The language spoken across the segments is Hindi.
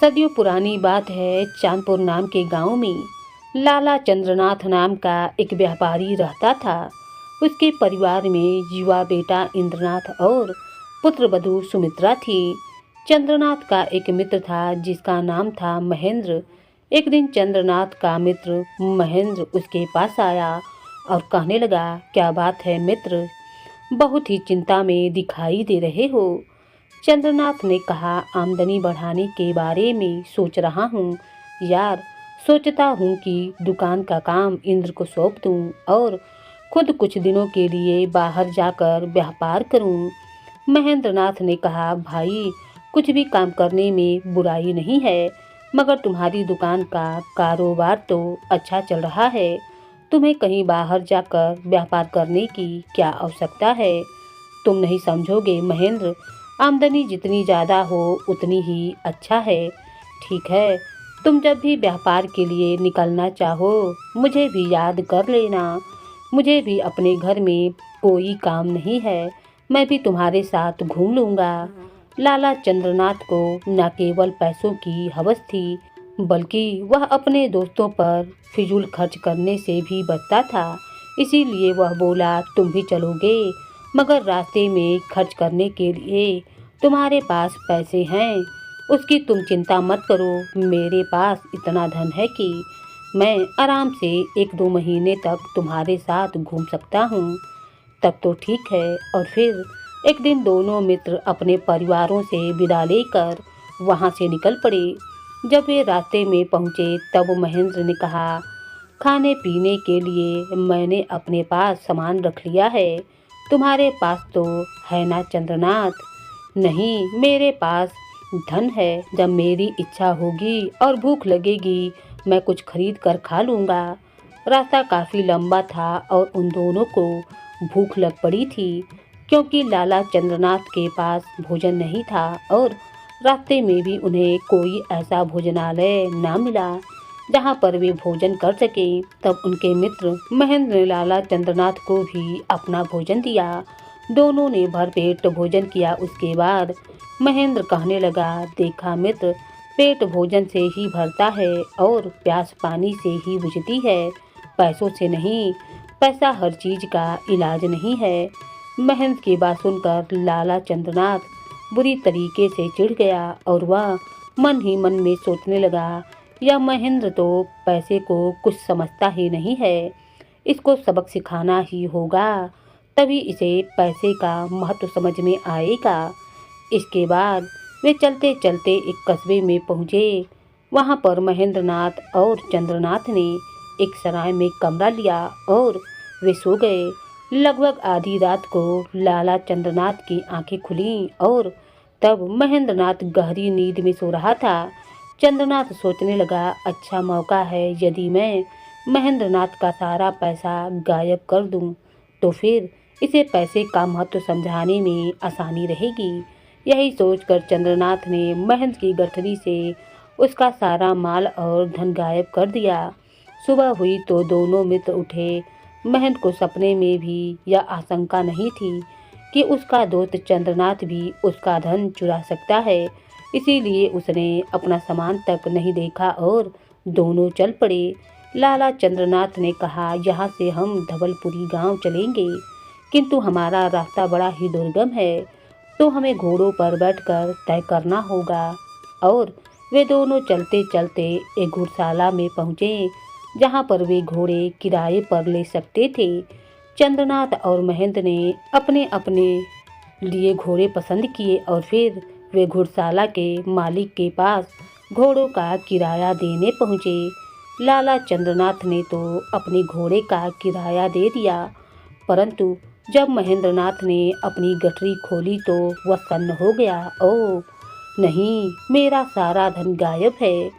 सदियों पुरानी बात है। चांदपुर नाम के गांव में लाला चंद्रनाथ नाम का एक व्यापारी रहता था। उसके परिवार में युवा बेटा इंद्रनाथ और पुत्र वधू सुमित्रा थी। चंद्रनाथ का एक मित्र था जिसका नाम था महेंद्र। एक दिन चंद्रनाथ का मित्र महेंद्र उसके पास आया और कहने लगा, क्या बात है मित्र, बहुत ही चिंता में दिखाई दे रहे हो। चंद्रनाथ ने कहा, आमदनी बढ़ाने के बारे में सोच रहा हूँ यार। सोचता हूँ कि दुकान का काम इंद्र को सौंप दूँ और खुद कुछ दिनों के लिए बाहर जाकर व्यापार करूँ। महेंद्रनाथ ने कहा, भाई कुछ भी काम करने में बुराई नहीं है, मगर तुम्हारी दुकान का कारोबार तो अच्छा चल रहा है। तुम्हें कहीं बाहर जाकर व्यापार करने की क्या आवश्यकता है। तुम नहीं समझोगे महेंद्र, आमदनी जितनी ज़्यादा हो उतनी ही अच्छा है। ठीक है, तुम जब भी व्यापार के लिए निकलना चाहो मुझे भी याद कर लेना। मुझे भी अपने घर में कोई काम नहीं है, मैं भी तुम्हारे साथ घूम लूँगा। लाला चंद्रनाथ को न केवल पैसों की हवस थी, बल्कि वह अपने दोस्तों पर फिजूल खर्च करने से भी बचता था। इसीलिए वह बोला, तुम भी चलोगे, मगर रास्ते में खर्च करने के लिए तुम्हारे पास पैसे हैं, उसकी तुम चिंता मत करो। मेरे पास इतना धन है कि मैं आराम से 1-2 महीने तक तुम्हारे साथ घूम सकता हूँ। तब तो ठीक है। और फिर एक दिन दोनों मित्र अपने परिवारों से विदा लेकर वहाँ से निकल पड़े। जब वे रास्ते में पहुँचे तब महेंद्र ने कहा, खाने पीने के लिए मैंने अपने पास सामान रख लिया है, तुम्हारे पास तो है ना चंद्रनाथ। नहीं, मेरे पास धन है, जब मेरी इच्छा होगी और भूख लगेगी मैं कुछ खरीद कर खा लूँगा। रास्ता काफ़ी लंबा था और उन दोनों को भूख लग पड़ी थी, क्योंकि लाला चंद्रनाथ के पास भोजन नहीं था और रास्ते में भी उन्हें कोई ऐसा भोजनालय ना मिला जहाँ पर वे भोजन कर सकें। तब उनके मित्र महेंद्र ने लाला चंद्रनाथ को भी अपना भोजन दिया। दोनों ने भरपेट भोजन किया। उसके बाद महेंद्र कहने लगा, देखा मित्र, पेट भोजन से ही भरता है और प्यास पानी से ही बुझती है, पैसों से नहीं। पैसा हर चीज़ का इलाज नहीं है। महेंद्र की बात सुनकर लाला चंद्रनाथ बुरी तरीके से चिढ़ गया और वह मन ही मन में सोचने लगा, यह महेंद्र तो पैसे को कुछ समझता ही नहीं है, इसको सबक सिखाना ही होगा, तभी इसे पैसे का महत्व समझ में आएगा। इसके बाद वे चलते चलते एक कस्बे में पहुँचे। वहाँ पर महेंद्रनाथ और चंद्रनाथ ने एक सराय में कमरा लिया और वे सो गए। लगभग आधी रात को लाला चंद्रनाथ की आंखें खुलीं और तब महेंद्रनाथ गहरी नींद में सो रहा था। चंद्रनाथ सोचने लगा, अच्छा मौका है, यदि मैं महेंद्रनाथ का सारा पैसा गायब कर दूं, तो फिर इसे पैसे का महत्व समझाने में आसानी रहेगी। यही सोचकर चंद्रनाथ ने महेंद्र की गठरी से उसका सारा माल और धन गायब कर दिया। सुबह हुई तो दोनों मित्र उठे। महेंद्र को सपने में भी यह आशंका नहीं थी कि उसका दोस्त चंद्रनाथ भी उसका धन चुरा सकता है, इसीलिए उसने अपना सामान तक नहीं देखा और दोनों चल पड़े। लाला चंद्रनाथ ने कहा, यहाँ से हम धवलपुरी गांव चलेंगे, किंतु हमारा रास्ता बड़ा ही दुर्गम है, तो हमें घोड़ों पर बैठकर तय करना होगा। और वे दोनों चलते चलते एक घुड़शाला में पहुँचे, जहाँ पर वे घोड़े किराए पर ले सकते थे। चंद्रनाथ और महेंद्र ने अपने अपने लिए घोड़े पसंद किए और फिर वे घुड़शाला के मालिक के पास घोड़ों का किराया देने पहुँचे। लाला चंद्रनाथ ने तो अपने घोड़े का किराया दे दिया, परंतु जब महेंद्रनाथ ने अपनी गठरी खोली तो वह सन्न हो गया। ओह नहीं, मेरा सारा धन गायब है।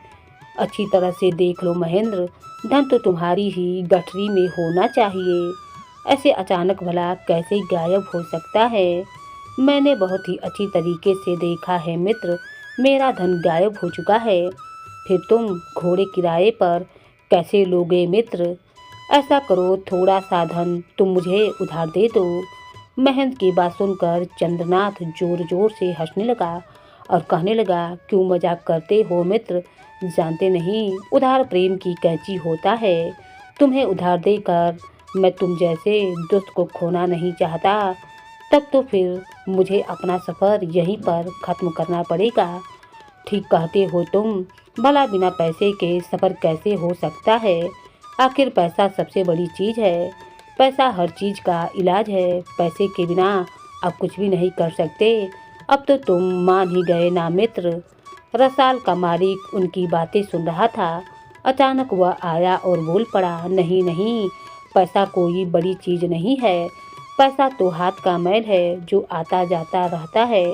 अच्छी तरह से देख लो महेंद्र, धन तो तुम्हारी ही गठरी में होना चाहिए, ऐसे अचानक भला कैसे गायब हो सकता है। मैंने बहुत ही अच्छी तरीके से देखा है मित्र, मेरा धन गायब हो चुका है। फिर तुम घोड़े किराए पर कैसे लोगे मित्र। ऐसा करो, थोड़ा सा धन तुम मुझे उधार दे दो। महेंद्र की बात सुनकर चंद्रनाथ जोर जोर से हंसने लगा और कहने लगा, क्यों मजाक करते हो मित्र, जानते नहीं उधार प्रेम की कैंची होता है। तुम्हें उधार देकर मैं तुम जैसे दोस्त को खोना नहीं चाहता। तब तो फिर मुझे अपना सफ़र यहीं पर ख़त्म करना पड़ेगा। ठीक कहते हो तुम, भला बिना पैसे के सफ़र कैसे हो सकता है। आखिर पैसा सबसे बड़ी चीज़ है। पैसा हर चीज़ का इलाज है। पैसे के बिना आप कुछ भी नहीं कर सकते। अब तो तुम मान ही गए ना मित्र। रसाल का मालिक उनकी बातें सुन रहा था। अचानक वह आया और बोल पड़ा, नहीं नहीं, पैसा कोई बड़ी चीज़ नहीं है। पैसा तो हाथ का मैल है जो आता जाता रहता है।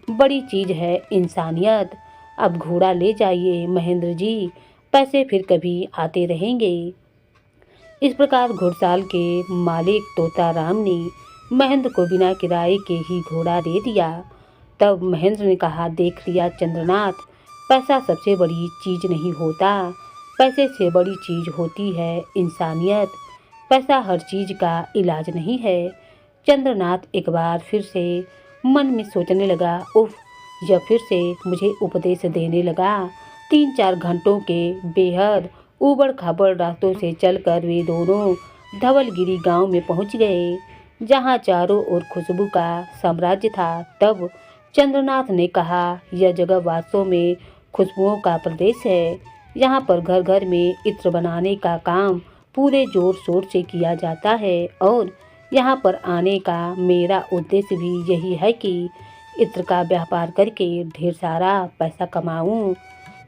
बड़ी चीज़ है इंसानियत। अब घोड़ा ले जाइए महेंद्र जी, पैसे फिर कभी आते रहेंगे। इस प्रकार घुड़साल के मालिक तोताराम ने महेंद्र को बिना किराए के ही घोड़ा दे दिया। तब महेंद्र ने कहा, देख लिया चंद्रनाथ, पैसा सबसे बड़ी चीज़ नहीं होता। पैसे से बड़ी चीज़ होती है इंसानियत। पैसा हर चीज़ का इलाज नहीं है। चंद्रनाथ एक बार फिर से मन में सोचने लगा, उफ, यह फिर से मुझे उपदेश देने लगा। 3-4 घंटों के बेहद ऊबड़ खाबड़ रास्तों से चलकर वे दोनों धवलगिरी गांव में पहुंच गए, जहां चारों ओर खुशबू का साम्राज्य था। तब चंद्रनाथ ने कहा, यह जगह वास्तव में खुशबुओं का प्रदेश है। यहाँ पर घर घर में इत्र बनाने का काम पूरे जोर शोर से किया जाता है और यहाँ पर आने का मेरा उद्देश्य भी यही है कि इत्र का व्यापार करके ढेर सारा पैसा कमाऊं।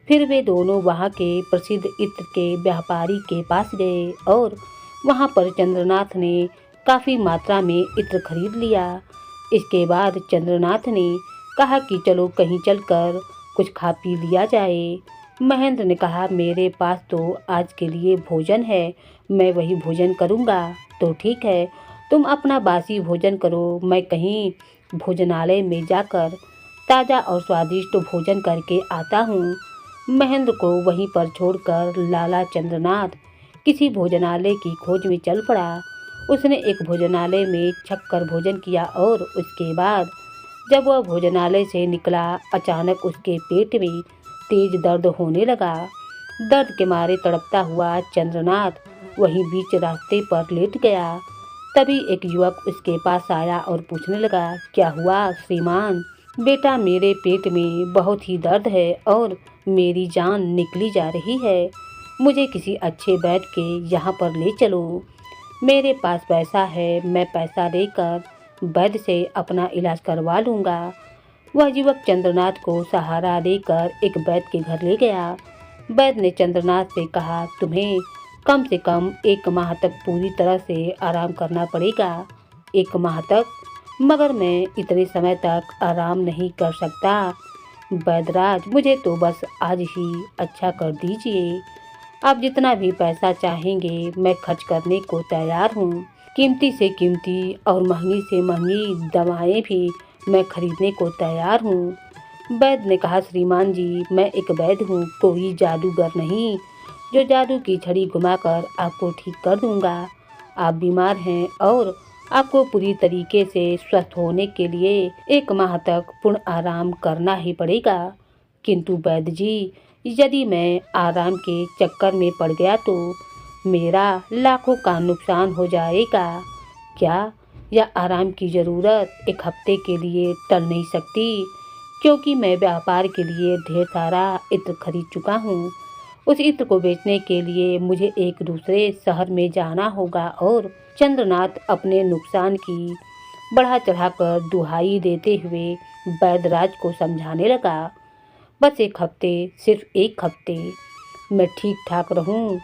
फिर वे दोनों वहाँ के प्रसिद्ध इत्र के व्यापारी के पास गए और वहाँ पर चंद्रनाथ ने काफ़ी मात्रा में इत्र खरीद लिया। इसके बाद चंद्रनाथ ने कहा कि चलो कहीं चलकर कुछ खा पी लिया जाए। महेंद्र ने कहा, मेरे पास तो आज के लिए भोजन है, मैं वही भोजन करूँगा। तो ठीक है, तुम अपना बासी भोजन करो, मैं कहीं भोजनालय में जाकर ताज़ा और स्वादिष्ट भोजन करके आता हूँ। महेंद्र को वहीं पर छोड़कर लाला चंद्रनाथ किसी भोजनालय की खोज में चल पड़ा। उसने एक भोजनालय में छककर भोजन किया और उसके बाद जब वह भोजनालय से निकला, अचानक उसके पेट में तेज दर्द होने लगा। दर्द के मारे तड़पता हुआ चंद्रनाथ वहीं बीच रास्ते पर लेट गया। तभी एक युवक उसके पास आया और पूछने लगा, क्या हुआ श्रीमान? बेटा, मेरे पेट में बहुत ही दर्द है और मेरी जान निकली जा रही है। मुझे किसी अच्छे वैद्य के यहाँ पर ले चलो। मेरे पास पैसा है, मैं पैसा देकर वैद्य से अपना इलाज करवा लूँगा। वह युवक चंद्रनाथ को सहारा देकर एक वैद्य के घर ले गया। वैद्य ने चंद्रनाथ से कहा, तुम्हें कम से कम 1 माह तक पूरी तरह से आराम करना पड़ेगा। 1 माह तक? मगर मैं इतने समय तक आराम नहीं कर सकता वैद्यराज, मुझे तो बस आज ही अच्छा कर दीजिए। आप जितना भी पैसा चाहेंगे मैं खर्च करने को तैयार हूँ। कीमती से कीमती और महंगी से महंगी दवाएं भी मैं खरीदने को तैयार हूँ। वैद्य ने कहा, श्रीमान जी, मैं एक वैद्य हूँ, कोई जादूगर नहीं जो जादू की छड़ी घुमाकर आपको ठीक कर दूंगा। आप बीमार हैं और आपको पूरी तरीके से स्वस्थ होने के लिए 1 माह तक पूर्ण आराम करना ही पड़ेगा। किंतु वैद्य जी, यदि मैं आराम के चक्कर में पड़ गया तो मेरा लाखों का नुकसान हो जाएगा। क्या यह आराम की ज़रूरत 1 हफ्ते के लिए टल नहीं सकती? क्योंकि मैं व्यापार के लिए ढेर सारा इत्र खरीद चुका हूँ। उस इत्र को बेचने के लिए मुझे एक दूसरे शहर में जाना होगा। और चंद्रनाथ अपने नुकसान की बढ़ा चढ़ाकर दुहाई देते हुए वैद्यराज को समझाने लगा, बस 1 हफ्ते, सिर्फ 1 हफ्ते मैं ठीक ठाक रहूं।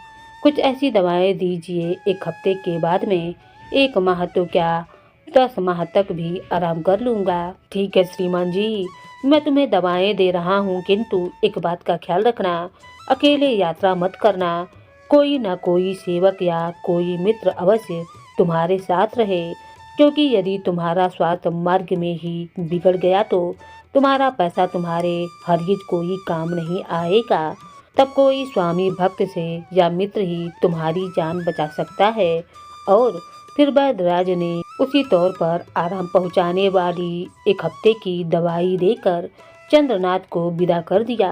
कुछ ऐसी दवाएं दीजिए, 1 हफ्ते के बाद में 1 माह तो क्या 10 माह तक भी आराम कर लूँगा। ठीक है श्रीमान जी, मैं तुम्हें दवाएं दे रहा हूँ, किंतु एक बात का ख्याल रखना, अकेले यात्रा मत करना। कोई ना कोई सेवक या कोई मित्र अवश्य तुम्हारे साथ रहे, क्योंकि यदि तुम्हारा स्वास्थ्य मार्ग में ही बिगड़ गया तो तुम्हारा पैसा तुम्हारे हरगिज कोई काम नहीं आएगा। तब कोई स्वामी भक्त से या मित्र ही तुम्हारी जान बचा सकता है। और फिर वैद्यराज ने उसी तौर पर आराम पहुंचाने वाली 1 हफ्ते की दवाई देकर चंद्रनाथ को विदा कर दिया।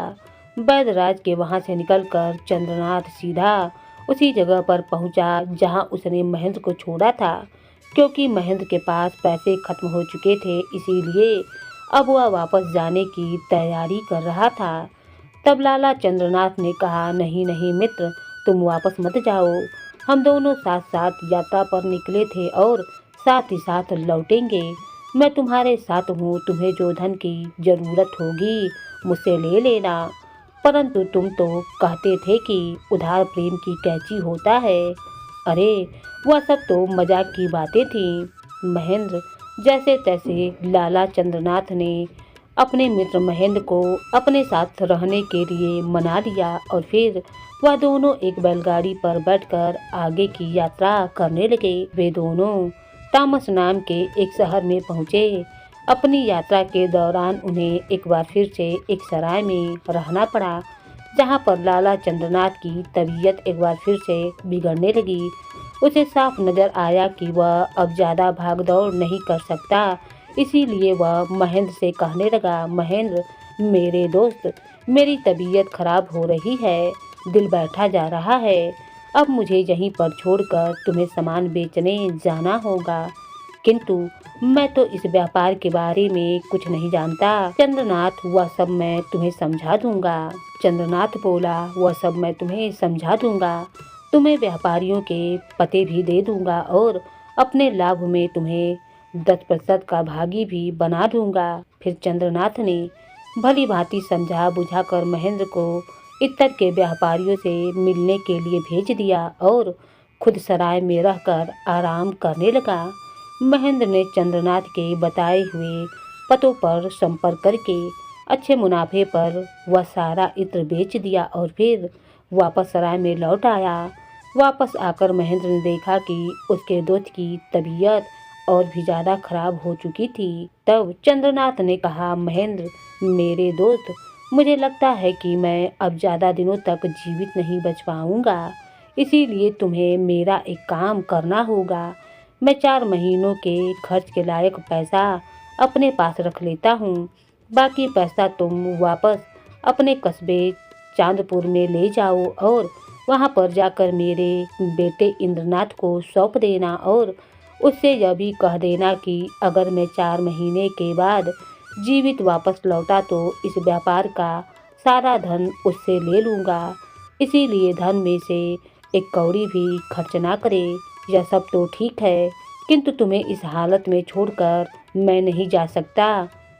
वैद्यराज के वहां से निकलकर चंद्रनाथ सीधा उसी जगह पर पहुंचा जहां उसने महेंद्र को छोड़ा था। क्योंकि महेंद्र के पास पैसे खत्म हो चुके थे, इसीलिए अब वह वापस जाने की तैयारी कर रहा था। तब लाला चंद्रनाथ ने कहा, नहीं नहीं मित्र, तुम वापस मत जाओ। हम दोनों साथ साथ यात्रा पर निकले थे और साथ ही साथ लौटेंगे। मैं तुम्हारे साथ हूँ, तुम्हें जो धन की जरूरत होगी मुझसे ले लेना। परंतु तुम तो कहते थे कि उधार प्रेम की कैची होता है। अरे वह सब तो मजाक की बातें थीं। महेंद्र जैसे तैसे लाला चंद्रनाथ ने अपने मित्र महेंद्र को अपने साथ रहने के लिए मना लिया और फिर वह दोनों एक बैलगाड़ी पर बैठकर आगे की यात्रा करने लगे। वे दोनों तामस नाम के एक शहर में पहुँचे। अपनी यात्रा के दौरान उन्हें एक बार फिर से एक सराय में रहना पड़ा, जहाँ पर लाला चंद्रनाथ की तबीयत एक बार फिर से बिगड़ने लगी। उसे साफ नजर आया कि वह अब ज़्यादा भागदौड़ नहीं कर सकता। इसीलिए वह महेंद्र से कहने लगा, महेंद्र मेरे दोस्त, मेरी तबीयत खराब हो रही है, दिल बैठा जा रहा है। अब मुझे यहीं पर छोड़कर तुम्हें सामान बेचने जाना होगा। किंतु मैं तो इस व्यापार के बारे में कुछ नहीं जानता। चंद्रनाथ, वह सब मैं तुम्हें समझा दूंगा। चंद्रनाथ बोला, वह सब मैं तुम्हें समझा दूंगा। तुम्हें व्यापारियों के पते भी दे दूंगा और अपने लाभ में तुम्हें 10% का भागी भी बना दूंगा। फिर चंद्रनाथ ने भली भांति समझा बुझाकर महेंद्र को इतर के व्यापारियों से मिलने के लिए भेज दिया और खुद सराय में रहकर आराम करने लगा। महेंद्र ने चंद्रनाथ के बताए हुए पतों पर संपर्क करके अच्छे मुनाफे पर वह सारा इत्र बेच दिया और फिर वापस सराय में लौट आया। वापस आकर महेंद्र ने देखा कि उसके दोस्त की तबीयत और भी ज़्यादा खराब हो चुकी थी। तब चंद्रनाथ ने कहा, महेंद्र मेरे दोस्त, मुझे लगता है कि मैं अब ज़्यादा दिनों तक जीवित नहीं बच पाऊँगा। इसीलिए तुम्हें मेरा एक काम करना होगा। मैं 4 महीनों के खर्च के लायक पैसा अपने पास रख लेता हूँ। बाकी पैसा तुम वापस अपने कस्बे चांदपुर में ले जाओ और वहाँ पर जाकर मेरे बेटे इंद्रनाथ को सौंप देना और उससे यह भी कह देना कि अगर मैं 4 महीने के बाद जीवित वापस लौटा तो इस व्यापार का सारा धन उससे ले लूँगा। इसीलिए धन में से एक कौड़ी भी खर्च ना करे। यह सब तो ठीक है, किंतु तुम्हें इस हालत में छोड़कर मैं नहीं जा सकता।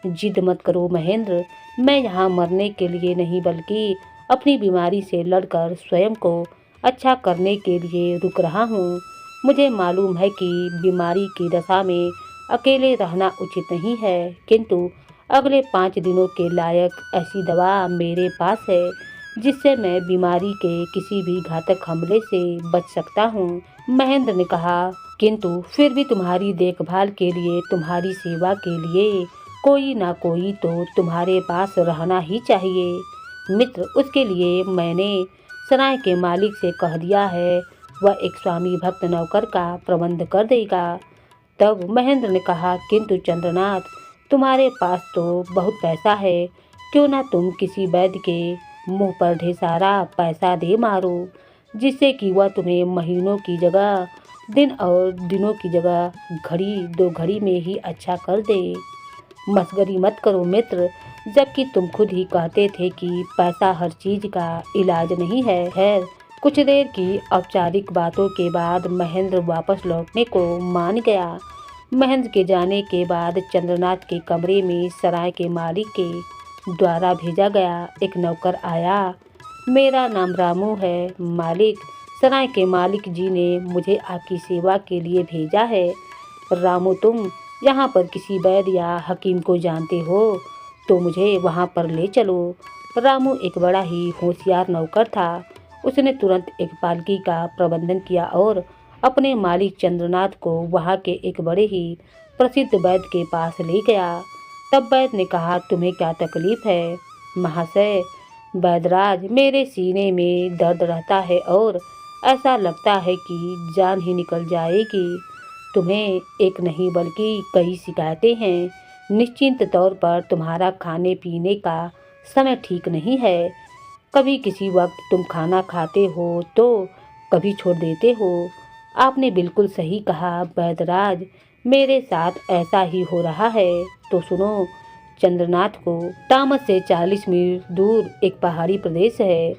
जिद मत करो महेंद्र, मैं यहाँ मरने के लिए नहीं बल्कि अपनी बीमारी से लड़कर स्वयं को अच्छा करने के लिए रुक रहा हूँ। मुझे मालूम है कि बीमारी की दशा में अकेले रहना उचित नहीं है, किंतु अगले 5 दिनों के लायक ऐसी दवा मेरे पास है जिससे मैं बीमारी के किसी भी घातक हमले से बच सकता हूँ। महेंद्र ने कहा, किंतु फिर भी तुम्हारी देखभाल के लिए, तुम्हारी सेवा के लिए कोई ना कोई तो तुम्हारे पास रहना ही चाहिए। मित्र, उसके लिए मैंने सराय के मालिक से कह दिया है, वह एक स्वामी भक्त नौकर का प्रबंध कर देगा। तब महेंद्र ने कहा, किंतु चंद्रनाथ, तुम्हारे पास तो बहुत पैसा है, क्यों ना तुम किसी वैद्य के मुंह पर ढेर सारा पैसा दे मारो, जिससे कि वह तुम्हें महीनों की जगह दिन और दिनों की जगह घड़ी 2 घड़ी में ही अच्छा कर दे। मस्करी मत करो मित्र, जबकि तुम खुद ही कहते थे कि पैसा हर चीज का इलाज नहीं है। खैर, कुछ देर की औपचारिक बातों के बाद महेंद्र वापस लौटने को मान गया। महेंद्र के जाने के बाद चंद्रनाथ के कमरे में सराय के मालिक के द्वारा भेजा गया एक नौकर आया। मेरा नाम रामू है मालिक, सराय के मालिक जी ने मुझे आपकी सेवा के लिए भेजा है। रामू, तुम यहाँ पर किसी वैद्य या हकीम को जानते हो तो मुझे वहाँ पर ले चलो। रामू एक बड़ा ही होशियार नौकर था। उसने तुरंत एक पालकी का प्रबंधन किया और अपने मालिक चंद्रनाथ को वहाँ के एक बड़े ही प्रसिद्ध वैद्य के पास ले गया। तब वैद्य ने कहा, तुम्हें क्या तकलीफ है? महाशय, वैद्यराज, मेरे सीने में दर्द रहता है और ऐसा लगता है कि जान ही निकल जाएगी। तुम्हें एक नहीं बल्कि कई शिकायतें हैं। निश्चिंत तौर पर तुम्हारा खाने पीने का समय ठीक नहीं है। कभी किसी वक्त तुम खाना खाते हो तो कभी छोड़ देते हो। आपने बिल्कुल सही कहा वैद्यराज, मेरे साथ ऐसा ही हो रहा है। तो सुनो, चंद्रनाथ को तामस से 40 मील दूर एक पहाड़ी प्रदेश है।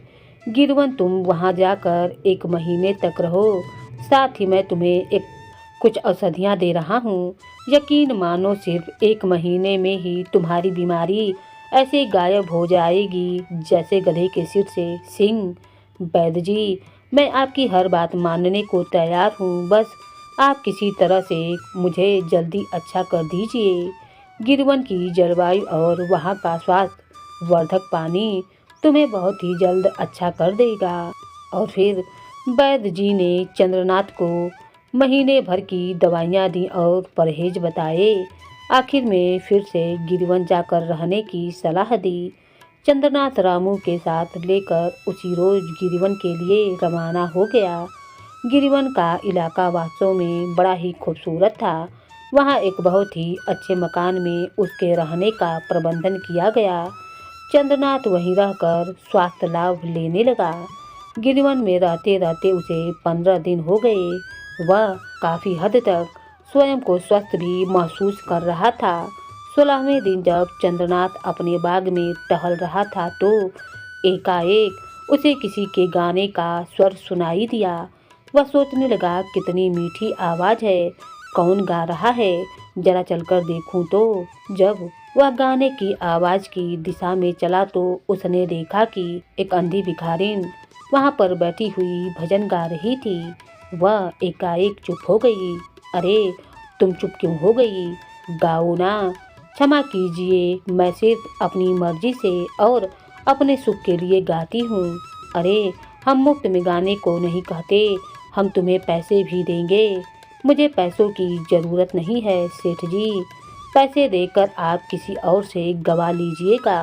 गिरवन, तुम वहां जाकर 1 महीने तक रहो। साथ ही मैं तुम्हें कुछ औषधियाँ दे रहा हूँ। यकीन मानो सिर्फ 1 महीने में ही तुम्हारी बीमारी ऐसे गायब हो जाएगी जैसे गधे के सिर से सींग। वैद्य जी, मैं आपकी हर बात मानने को तैयार हूँ, बस आप किसी तरह से मुझे जल्दी अच्छा कर दीजिए। गिरवन की जलवायु और वहाँ का स्वास्थ्य वर्धक पानी तुम्हें बहुत ही जल्द अच्छा कर देगा। और फिर वैद्य जी ने चंद्रनाथ को महीने भर की दवाइयाँ दी और परहेज बताए। आखिर में फिर से गिरवन जाकर रहने की सलाह दी। चंद्रनाथ रामू के साथ लेकर उसी रोज गिरवन के लिए रवाना हो गया। गिरवन का इलाका वास्तव में बड़ा ही खूबसूरत था। वहाँ एक बहुत ही अच्छे मकान में उसके रहने का प्रबंधन किया गया। चंद्रनाथ वहीं रहकर स्वास्थ्य लाभ लेने लगा। गिरवन में रहते रहते उसे 15 दिन हो गए। वह काफ़ी हद तक स्वयं को स्वस्थ भी महसूस कर रहा था। 16वें दिन जब चंद्रनाथ अपने बाग में टहल रहा था तो एकाएक उसे किसी के गाने का स्वर सुनाई दिया। वह सोचने लगा, कितनी मीठी आवाज़ है, कौन गा रहा है, जरा चलकर देखूं। तो जब वह गाने की आवाज़ की दिशा में चला तो उसने देखा कि एक अंधी भिखारिन वहाँ पर बैठी हुई भजन गा रही थी। वह एकाएक चुप हो गई। अरे, तुम चुप क्यों हो गई? गाओ ना। क्षमा कीजिए, मैं सिर्फ अपनी मर्जी से और अपने सुख के लिए गाती हूँ। अरे, हम मुफ्त में गाने को नहीं कहते, हम तुम्हें पैसे भी देंगे। मुझे पैसों की ज़रूरत नहीं है सेठ जी। पैसे देकर आप किसी और से गवा लीजिएगा,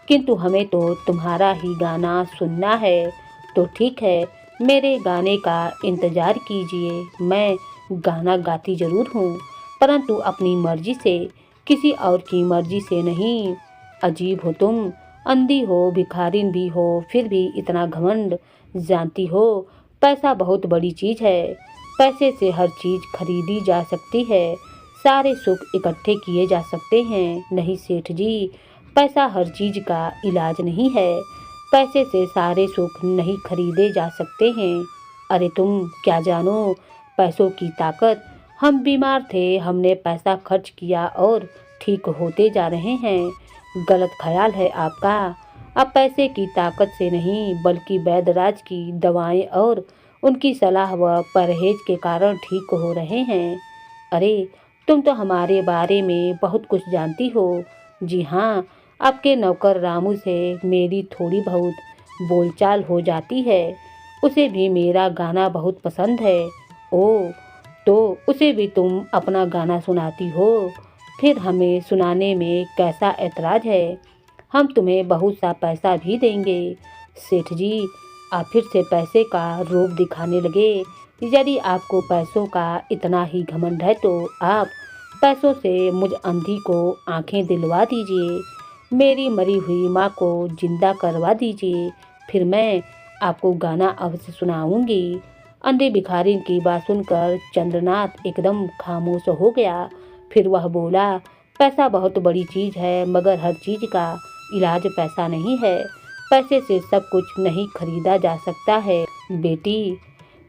किंतु हमें तो तुम्हारा ही गाना सुनना है। तो ठीक है, मेरे गाने का इंतज़ार कीजिए। मैं गाना गाती ज़रूर हूँ, परंतु अपनी मर्जी से, किसी और की मर्जी से नहीं। अजीब हो तुम, अंधी हो, भिखारिन भी हो, फिर भी इतना घमंड। जानती हो, पैसा बहुत बड़ी चीज़ है। पैसे से हर चीज़ खरीदी जा सकती है, सारे सुख इकट्ठे किए जा सकते हैं। नहीं सेठ जी, पैसा हर चीज़ का इलाज नहीं है। पैसे से सारे सुख नहीं खरीदे जा सकते हैं। अरे तुम क्या जानो पैसों की ताकत। हम बीमार थे, हमने पैसा खर्च किया और ठीक होते जा रहे हैं। गलत ख्याल है आपका। अब पैसे की ताकत से नहीं, बल्कि वैद्यराज की दवाएं और उनकी सलाह व परहेज के कारण ठीक हो रहे हैं। अरे, तुम तो हमारे बारे में बहुत कुछ जानती हो। जी हाँ, आपके नौकर रामू से मेरी थोड़ी बहुत बोलचाल हो जाती है। उसे भी मेरा गाना बहुत पसंद है। ओह, तो उसे भी तुम अपना गाना सुनाती हो? फिर हमें सुनाने में कैसा ऐतराज़ है? हम तुम्हें बहुत सा पैसा भी देंगे। सेठ जी, आप फिर से पैसे का रूप दिखाने लगे। यदि आपको पैसों का इतना ही घमंड है तो आप पैसों से मुझ अंधी को आंखें दिलवा दीजिए, मेरी मरी हुई माँ को जिंदा करवा दीजिए, फिर मैं आपको गाना अवश्य सुनाऊंगी। अंधे भिखारिन की बात सुनकर चंद्रनाथ एकदम खामोश हो गया। फिर वह बोला, पैसा बहुत बड़ी चीज़ है, मगर हर चीज़ का इलाज पैसा नहीं है। पैसे से सब कुछ नहीं खरीदा जा सकता है। बेटी,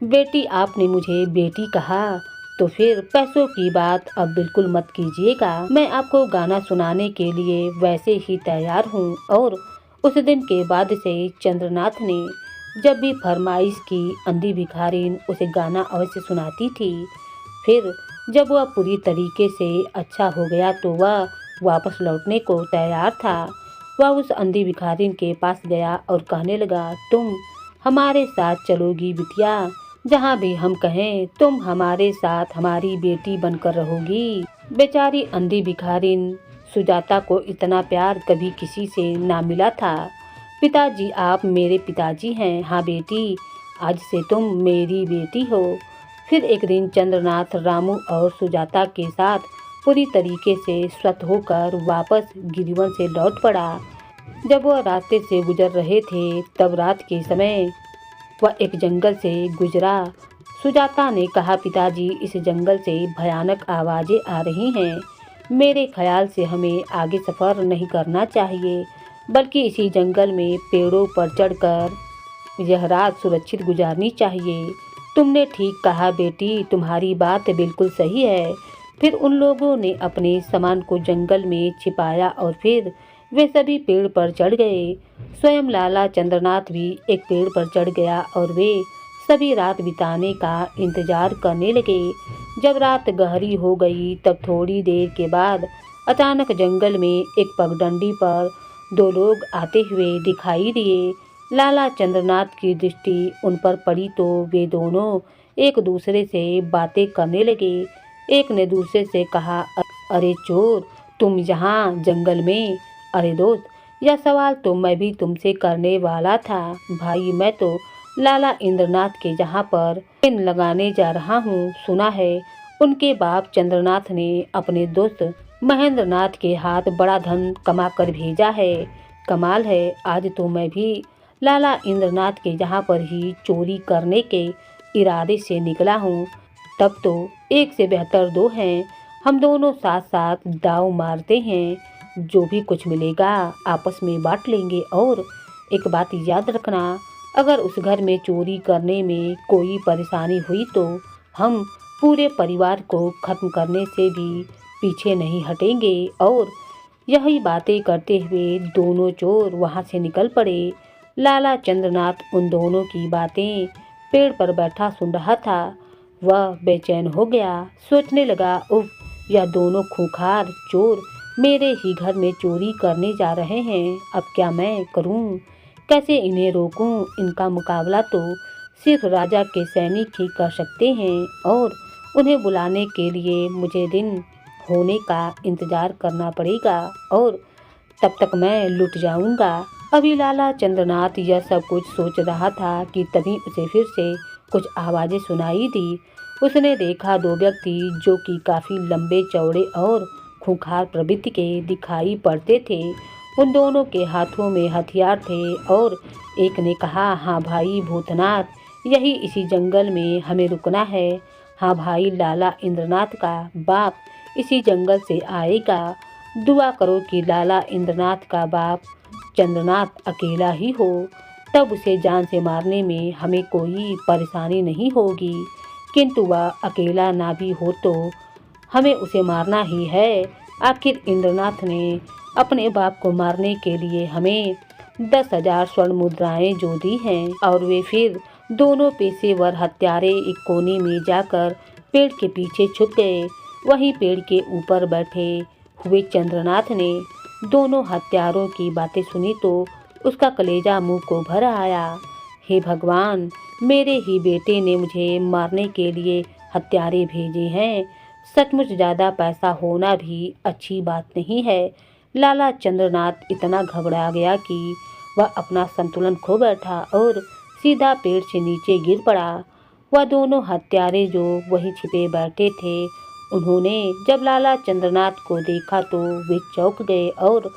बेटी, आपने मुझे बेटी कहा, तो फिर पैसों की बात अब बिल्कुल मत कीजिएगा। मैं आपको गाना सुनाने के लिए वैसे ही तैयार हूँ। और उस दिन के बाद से चंद्रनाथ ने जब भी फरमाइश की, अंधी भिखारिन उसे गाना अवश्य सुनाती थी। फिर जब वह पूरी तरीके से अच्छा हो गया तो वह वापस लौटने को तैयार था। वह उस अंधी भिखारिन के पास गया और कहने लगा, तुम हमारे साथ चलोगी बिटिया? जहाँ भी हम कहें तुम हमारे साथ हमारी बेटी बनकर रहोगी। बेचारी अंधी भिखारिन सुजाता को इतना प्यार कभी किसी से ना मिला था। पिताजी, आप मेरे पिताजी हैं। हाँ बेटी, आज से तुम मेरी बेटी हो। फिर एक दिन चंद्रनाथ रामू और सुजाता के साथ पूरी तरीके से स्वस्थ होकर वापस गिरिवन से लौट पड़ा। जब वह रास्ते से गुजर रहे थे तब रात के समय वह एक जंगल से गुजरा। सुजाता ने कहा, पिताजी, इस जंगल से भयानक आवाज़ें आ रही हैं। मेरे ख्याल से हमें आगे सफ़र नहीं करना चाहिए, बल्कि इसी जंगल में पेड़ों पर चढ़कर यह रात सुरक्षित गुजारनी चाहिए। तुमने ठीक कहा बेटी, तुम्हारी बात बिल्कुल सही है। फिर उन लोगों ने अपने सामान को जंगल में छिपाया और फिर वे सभी पेड़ पर चढ़ गए। स्वयं लाला चंद्रनाथ भी एक पेड़ पर चढ़ गया और वे सभी रात बिताने का इंतजार करने लगे। जब रात गहरी हो गई तब थोड़ी देर के बाद अचानक जंगल में एक पगडंडी पर दो लोग आते हुए दिखाई दिए। लाला चंद्रनाथ की दृष्टि उन पर पड़ी तो वे दोनों एक दूसरे से बातें करने लगे। एक ने दूसरे से कहा, अरे चोर, तुम यहाँ जंगल में? अरे दोस्त, यह सवाल तो मैं भी तुमसे करने वाला था। भाई, मैं तो लाला इंद्रनाथ के यहाँ पर पिन लगाने जा रहा हूँ। सुना है उनके बाप चंद्रनाथ ने अपने दोस्त महेंद्रनाथ के हाथ बड़ा धन कमा कर भेजा है। कमाल है, आज तो मैं भी लाला इंद्रनाथ के यहाँ पर ही चोरी करने के इरादे से निकला हूँ। तब तो एक से बेहतर दो हैं। हम दोनों साथ साथ दाव मारते हैं, जो भी कुछ मिलेगा आपस में बांट लेंगे। और एक बात याद रखना, अगर उस घर में चोरी करने में कोई परेशानी हुई तो हम पूरे परिवार को खत्म करने से भी पीछे नहीं हटेंगे। और यही बातें करते हुए दोनों चोर वहां से निकल पड़े। लाला चंद्रनाथ उन दोनों की बातें पेड़ पर बैठा सुन रहा था। वह बेचैन हो गया, सोचने लगा, उफ, यह दोनों खूंखार चोर मेरे ही घर में चोरी करने जा रहे हैं। अब क्या मैं करूं? कैसे इन्हें रोकूं? इनका मुकाबला तो सिर्फ राजा के सैनिक ही कर सकते हैं और उन्हें बुलाने के लिए मुझे दिन होने का इंतजार करना पड़ेगा और तब तक मैं लुट जाऊंगा। अभी लाला चंद्रनाथ यह सब कुछ सोच रहा था कि तभी उसे फिर से कुछ आवाज़ें सुनाई दी। उसने देखा दो व्यक्ति जो कि काफ़ी लंबे चौड़े और खूंखार प्रवृत्ति के दिखाई पड़ते थे। उन दोनों के हाथों में हथियार थे और एक ने कहा, हाँ भाई भूतनाथ, यही इसी जंगल में हमें रुकना है। हाँ भाई, लाला इंद्रनाथ का बाप इसी जंगल से आएगा। दुआ करो कि लाला इंद्रनाथ का बाप चंद्रनाथ अकेला ही हो, तब उसे जान से मारने में हमें कोई परेशानी नहीं होगी। किंतु वह अकेला ना भी हो तो हमें उसे मारना ही है। आखिर इंद्रनाथ ने अपने बाप को मारने के लिए हमें 10,000 स्वर्ण मुद्राएं जो दी हैं। और वे फिर दोनों पेशेवर हत्यारे एक कोने में जाकर पेड़ के पीछे छुप गए। वहीं पेड़ के ऊपर बैठे हुए चंद्रनाथ ने दोनों हत्यारों की बातें सुनी तो उसका कलेजा मुंह को भर आया। हे भगवान, मेरे ही बेटे ने मुझे मारने के लिए हत्यारे भेजे हैं। सचमुच ज़्यादा पैसा होना भी अच्छी बात नहीं है। लाला चंद्रनाथ इतना घबरा गया कि वह अपना संतुलन खो बैठा और सीधा पेड़ से नीचे गिर पड़ा। वह दोनों हत्यारे जो वहीं छिपे बैठे थे, उन्होंने जब लाला चंद्रनाथ को देखा तो वे चौंक गए और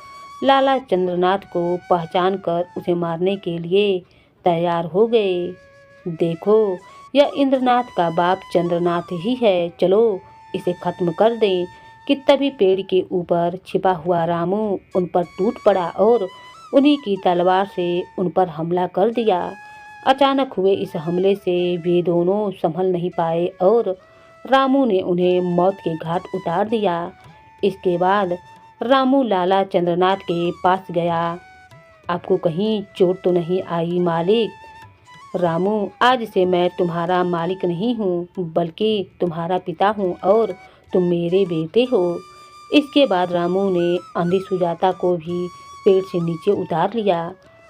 लाला चंद्रनाथ को पहचान कर उसे मारने के लिए तैयार हो गए। देखो, यह इंद्रनाथ का बाप चंद्रनाथ ही है, चलो इसे खत्म कर दें। कि तभी पेड़ के ऊपर छिपा हुआ रामू उन पर टूट पड़ा और उन्हीं की तलवार से उन पर हमला कर दिया। अचानक हुए इस हमले से वे दोनों संभल नहीं पाए और रामू ने उन्हें मौत के घाट उतार दिया। इसके बाद रामू लाला चंद्रनाथ के पास गया। आपको कहीं चोट तो नहीं आई मालिक? रामू, आज से मैं तुम्हारा मालिक नहीं हूँ, बल्कि तुम्हारा पिता हूँ और तुम मेरे बेटे हो। इसके बाद रामू ने अंधी सुजाता को भी पेड़ से नीचे उतार लिया।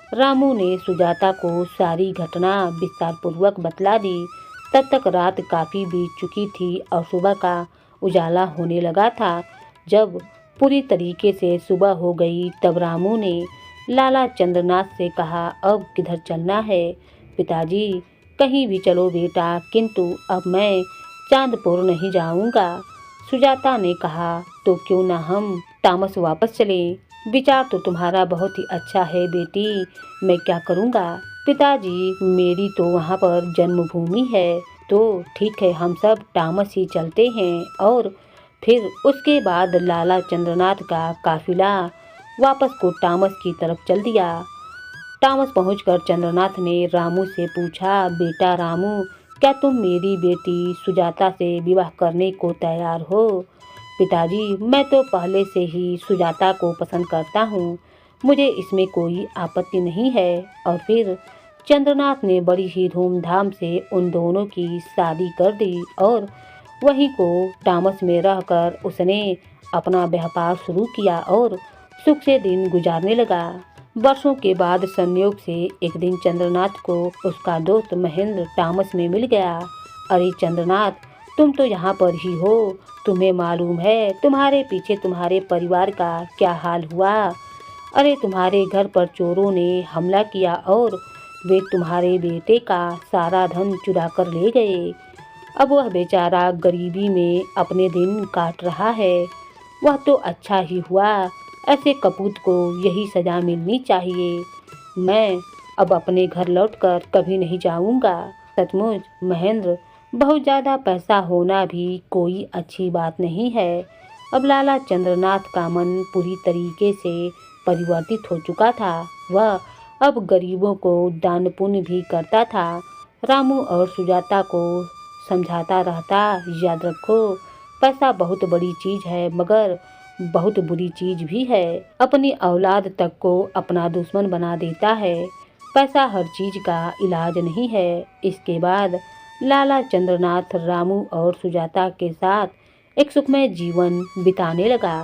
रामू ने सुजाता को सारी घटना विस्तार पूर्वक बतला दी। तब तक रात काफ़ी बीत चुकी थी और सुबह का उजाला होने लगा था। जब पूरी तरीके से सुबह हो गई तब रामू ने लाला चंद्रनाथ से कहा, अब किधर चलना है? पिताजी, कहीं भी चलो बेटा, किंतु अब मैं चांदपुर नहीं जाऊंगा। सुजाता ने कहा, तो क्यों ना हम तामस वापस चलें? विचार तो तुम्हारा बहुत ही अच्छा है बेटी, मैं क्या करूँगा? पिताजी, मेरी तो वहाँ पर जन्मभूमि है, तो ठीक है हम सब तामस ही चलते हैं। और फिर उसके बाद लाला चंद्रनाथ का काफिला वापस को तामस की तरफ चल दिया। तामस पहुंचकर चंद्रनाथ ने रामू से पूछा, बेटा रामू, क्या तुम मेरी बेटी सुजाता से विवाह करने को तैयार हो? पिताजी, मैं तो पहले से ही सुजाता को पसंद करता हूँ, मुझे इसमें कोई आपत्ति नहीं है। और फिर चंद्रनाथ ने बड़ी ही धूमधाम से उन दोनों की शादी कर दी और वहीं को तामस में रहकर उसने अपना व्यापार शुरू किया और सुख से दिन गुजारने लगा। वर्षों के बाद संयोग से एक दिन चंद्रनाथ को उसका दोस्त महेंद्र तामस में मिल गया। अरे चंद्रनाथ, तुम तो यहाँ पर ही हो, तुम्हें मालूम है तुम्हारे पीछे तुम्हारे परिवार का क्या हाल हुआ? अरे तुम्हारे घर पर चोरों ने हमला किया और वे तुम्हारे बेटे का सारा धन चुरा कर ले गए। अब वह बेचारा गरीबी में अपने दिन काट रहा है। वह तो अच्छा ही हुआ, ऐसे कपूत को यही सजा मिलनी चाहिए। मैं अब अपने घर लौटकर कभी नहीं जाऊंगा। सचमुच महेंद्र, बहुत ज़्यादा पैसा होना भी कोई अच्छी बात नहीं है। अब लाला चंद्रनाथ का मन पूरी तरीके से परिवर्तित हो चुका था। वह अब गरीबों को दान पुण्य भी करता था। रामू और सुजाता को समझाता रहता, याद रखो, पैसा बहुत बड़ी चीज़ है मगर बहुत बुरी चीज़ भी है। अपनी औलाद तक को अपना दुश्मन बना देता है। पैसा हर चीज़ का इलाज नहीं है। इसके बाद लाला चंद्रनाथ रामू और सुजाता के साथ एक सुखमय जीवन बिताने लगा।